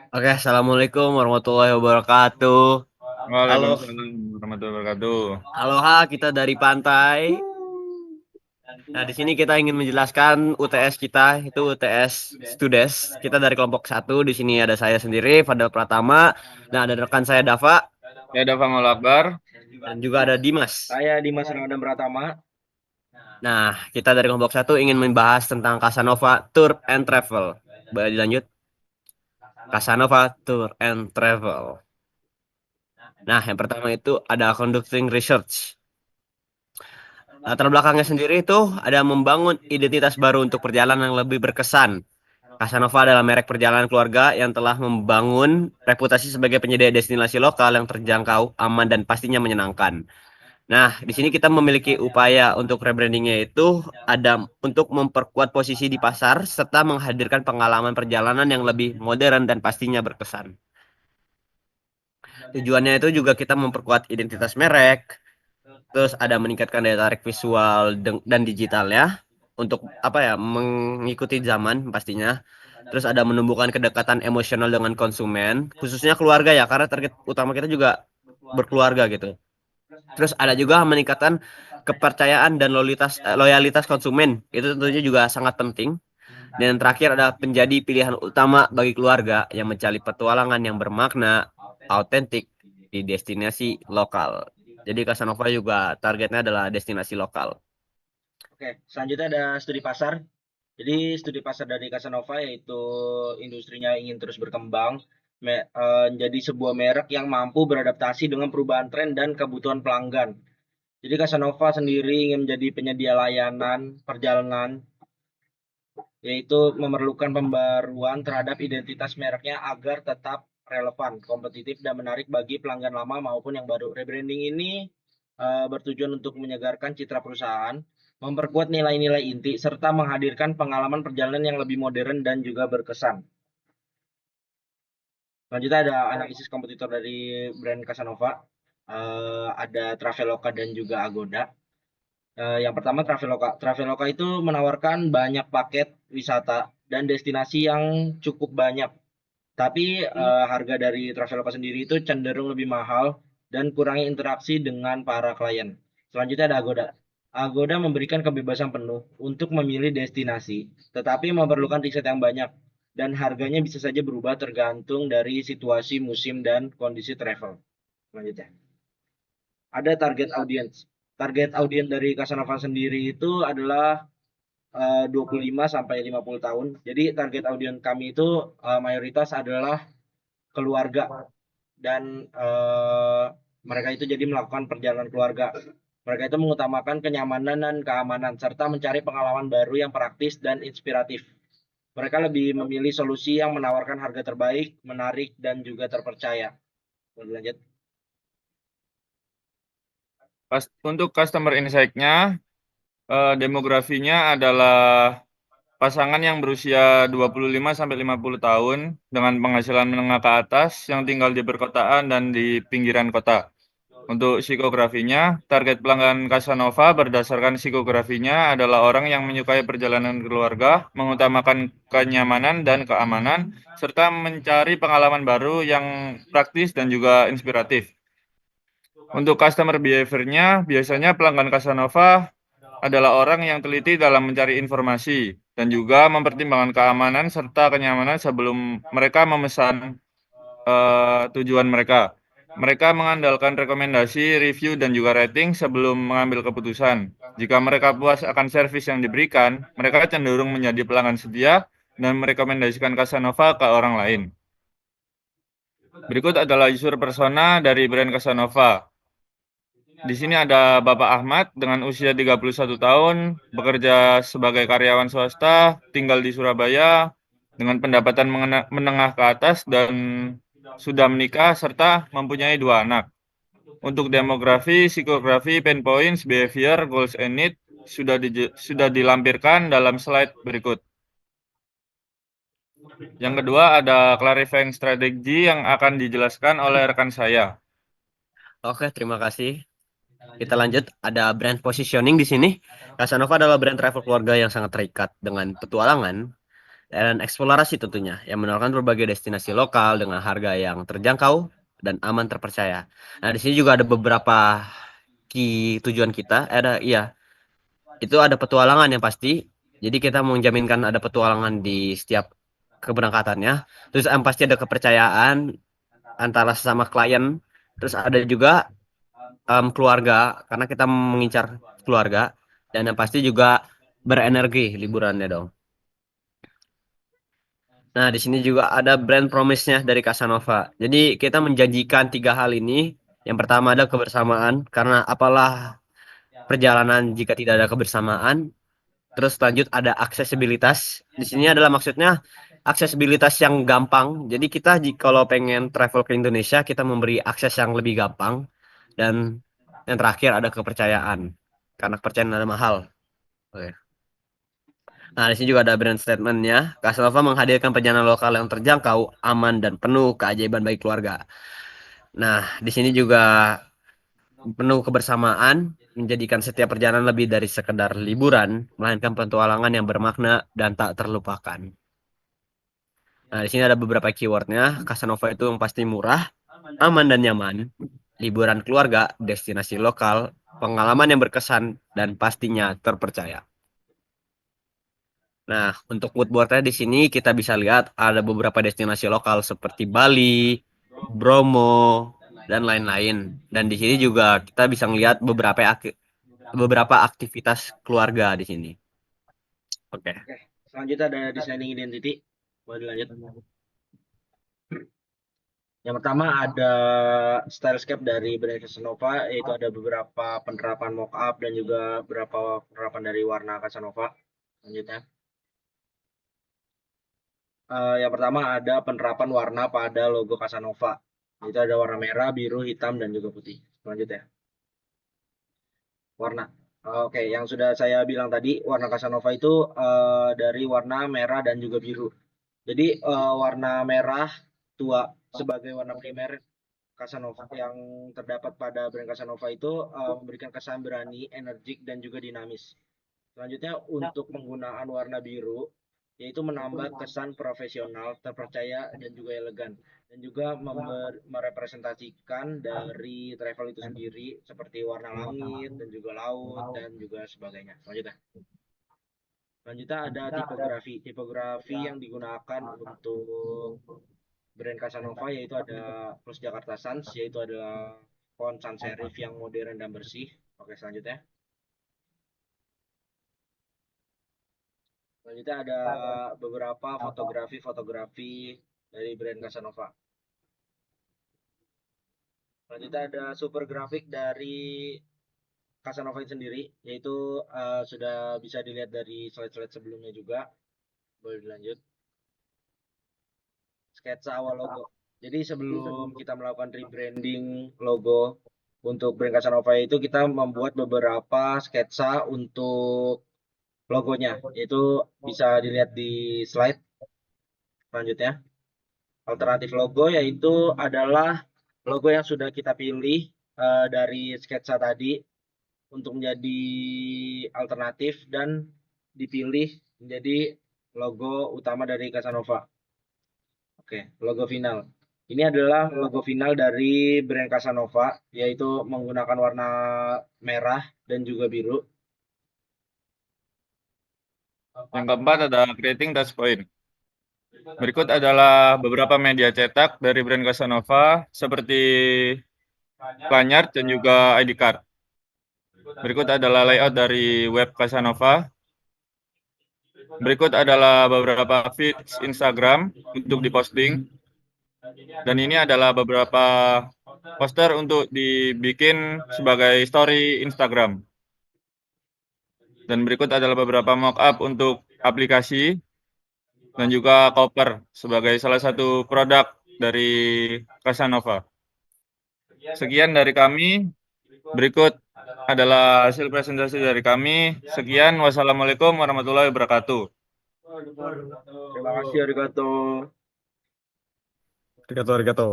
Oke, assalamualaikum warahmatullahi wabarakatuh. Halo, Waalaikumsalam warahmatullahi wabarakatuh. halo kita dari pantai. Nah, di sini kita ingin menjelaskan UTS kita, itu UTS Studes. Kita dari kelompok satu. Di sini ada saya sendiri, Fadel Pratama. Nah, ada rekan saya Dava Ya, ada Famal Akbar. dan juga ada Dimas. Saya Dimas Ramadan Pratama. Nah, kita dari kelompok satu ingin membahas tentang Casanova Tour and Travel. Boleh dilanjut? Casanova Tour and Travel. Nah, yang pertama itu ada conducting research. Latar belakangnya sendiri itu ada membangun identitas baru untuk perjalanan yang lebih berkesan. Casanova adalah merek perjalanan keluarga yang telah membangun reputasi sebagai penyedia destinasi lokal yang terjangkau, aman, dan pastinya menyenangkan. Nah, di sini kita memiliki upaya untuk rebrandingnya itu ada untuk memperkuat posisi di pasar serta menghadirkan pengalaman perjalanan yang lebih modern dan pastinya berkesan. Tujuannya itu juga kita memperkuat identitas merek, terus ada meningkatkan daya tarik visual dan digital ya untuk apa ya mengikuti zaman pastinya. Terus ada menumbuhkan kedekatan emosional dengan konsumen, khususnya keluarga ya karena target utama kita juga berkeluarga gitu. Terus ada juga meningkatkan kepercayaan dan loyalitas konsumen. Itu tentunya juga sangat penting. Dan yang terakhir ada menjadi pilihan utama bagi keluarga yang mencari petualangan yang bermakna, autentik di destinasi lokal. Jadi Casanova juga targetnya adalah destinasi lokal. Oke, selanjutnya ada studi pasar. Jadi studi pasar dari Casanova yaitu industrinya ingin terus berkembang, menjadi sebuah merek yang mampu beradaptasi dengan perubahan tren dan kebutuhan pelanggan. Jadi Casanova sendiri ingin menjadi penyedia layanan perjalanan, yaitu memerlukan pembaruan terhadap identitas mereknya agar tetap relevan, kompetitif, dan menarik bagi pelanggan lama maupun yang baru. Rebranding ini bertujuan untuk menyegarkan citra perusahaan, memperkuat nilai-nilai inti, serta menghadirkan pengalaman perjalanan yang lebih modern dan juga berkesan. Selanjutnya ada analisis kompetitor dari brand Casanova, ada Traveloka dan juga Agoda. Yang pertama Traveloka. Traveloka itu menawarkan banyak paket wisata dan destinasi yang cukup banyak. Tapi harga dari Traveloka sendiri itu cenderung lebih mahal dan kurangi interaksi dengan para klien. Selanjutnya ada Agoda. Agoda memberikan kebebasan penuh untuk memilih destinasi, tetapi memerlukan riset yang banyak dan harganya bisa saja berubah tergantung dari situasi musim dan kondisi travel. Selanjutnya ada target audience. Target audience dari Casanova sendiri itu adalah 25 sampai 50 tahun. Jadi target audiens kami itu mayoritas adalah keluarga dan mereka itu jadi melakukan perjalanan keluarga. Mereka itu mengutamakan kenyamanan dan keamanan serta mencari pengalaman baru yang praktis dan inspiratif. Mereka lebih memilih solusi yang menawarkan harga terbaik, menarik, dan juga terpercaya. Lanjut. Untuk customer insight-nya, demografinya adalah pasangan yang berusia 25 sampai 50 tahun dengan penghasilan menengah ke atas yang tinggal di perkotaan dan di pinggiran kota. Untuk psikografinya, target pelanggan Casanova berdasarkan psikografinya adalah orang yang menyukai perjalanan keluarga, mengutamakan kenyamanan dan keamanan, serta mencari pengalaman baru yang praktis dan juga inspiratif. Untuk customer behavior-nya, biasanya pelanggan Casanova adalah orang yang teliti dalam mencari informasi dan juga mempertimbangkan keamanan serta kenyamanan sebelum mereka memesan tujuan mereka. Mereka mengandalkan rekomendasi, review, dan juga rating sebelum mengambil keputusan. Jika mereka puas akan servis yang diberikan, mereka cenderung menjadi pelanggan setia dan merekomendasikan Casanova ke orang lain. Berikut adalah user persona dari brand Casanova. Di sini ada Bapak Ahmad dengan usia 31 tahun, bekerja sebagai karyawan swasta, tinggal di Surabaya, dengan pendapatan menengah ke atas dan sudah menikah serta mempunyai 2 anak. Untuk demografi, psikografi, pain points, behavior, goals and need sudah dilampirkan dalam slide berikut. Yang kedua ada clarifying strategy yang akan dijelaskan oleh rekan saya. Oke, terima kasih. Kita lanjut, ada brand positioning di sini. Casanova adalah brand travel keluarga yang sangat terikat dengan petualangan. dan eksplorasi tentunya yang menawarkan berbagai destinasi lokal dengan harga yang terjangkau dan aman terpercaya. Nah, di sini juga ada beberapa tujuan kita. Itu ada petualangan yang pasti. Jadi kita menjaminkan ada petualangan di setiap keberangkatannya. Terus yang pasti ada kepercayaan antara sesama klien. Terus ada juga keluarga karena kita mengincar keluarga dan yang pasti juga berenergi liburannya dong. Nah, di sini juga ada brand promise-nya dari Casanova. Jadi kita menjanjikan 3 hal ini. Yang pertama ada kebersamaan karena apalah perjalanan jika tidak ada kebersamaan. Terus lanjut ada aksesibilitas. Di sini adalah maksudnya aksesibilitas yang gampang. Jadi kita kalau pengen travel ke Indonesia, kita memberi akses yang lebih gampang. Dan yang terakhir ada kepercayaan. Karena kepercayaan adalah mahal. Oke. Nah, di sini juga ada brand statement-nya. Casanova menghadirkan perjalanan lokal yang terjangkau, aman, dan penuh keajaiban bagi keluarga. Nah, di sini juga penuh kebersamaan, menjadikan setiap perjalanan lebih dari sekedar liburan, melainkan petualangan yang bermakna dan tak terlupakan. Nah, di sini ada beberapa keywordnya. Casanova itu yang pasti murah, aman dan nyaman, liburan keluarga, destinasi lokal, pengalaman yang berkesan, dan pastinya terpercaya. Nah, untuk mood boardnya di sini kita bisa lihat ada beberapa destinasi lokal seperti Bali, Bromo, dan lain-lain. Dan di sini juga kita bisa melihat beberapa aktivitas keluarga di sini. Oke. Oke, selanjutnya ada designing identity. Boleh dilanjut. Yang pertama ada stylescape dari brand Casanova, yaitu ada beberapa penerapan mockup dan juga beberapa penerapan dari warna Casanova. Selanjutnya, yang pertama ada penerapan warna pada logo Casanova. Itu ada warna merah, biru, hitam, dan juga putih. Selanjutnya, warna. Oke, yang sudah saya bilang tadi, warna Casanova itu dari warna merah dan juga biru. Jadi warna merah tua sebagai warna primer Casanova yang terdapat pada brand Casanova itu memberikan kesan berani, energik, dan juga dinamis. Selanjutnya untuk penggunaan warna biru yaitu menambah kesan profesional, terpercaya, dan juga elegan. Dan juga merepresentasikan dari travel itu sendiri seperti warna langit dan juga laut dan juga sebagainya. Selanjutnya ada tipografi. Tipografi yang digunakan untuk brand Casanova yaitu ada Plus Jakarta Sans, yaitu adalah font sans serif yang modern dan bersih. Oke, selanjutnya. Selanjutnya ada beberapa fotografi dari brand Casanova. Selanjutnya ada super grafik dari Casanova sendiri, yaitu sudah bisa dilihat dari slide-slide sebelumnya juga. Boleh dilanjut. Sketsa awal logo. Jadi sebelum kita melakukan rebranding logo untuk brand Casanova itu kita membuat beberapa sketsa untuk logonya, yaitu bisa dilihat di slide selanjutnya. Alternatif logo yaitu adalah logo yang sudah kita pilih dari sketsa tadi untuk menjadi alternatif dan dipilih menjadi logo utama dari Casanova. Oke, logo final. Ini adalah logo final dari brand Casanova, yaitu menggunakan warna merah dan juga biru. Yang keempat ada creating touch point. Berikut adalah beberapa media cetak dari brand Casanova seperti lanyard dan juga ID card. Berikut adalah layout dari web Casanova. Berikut adalah beberapa feeds Instagram untuk diposting. Dan ini adalah beberapa poster untuk dibikin sebagai story Instagram. Dan berikut adalah beberapa mockup untuk aplikasi dan juga cover sebagai salah satu produk dari Casanova. Sekian dari kami. Berikut adalah hasil presentasi dari kami. Sekian, wassalamualaikum warahmatullahi wabarakatuh. Terima kasih, arigato. Arigato, arigato.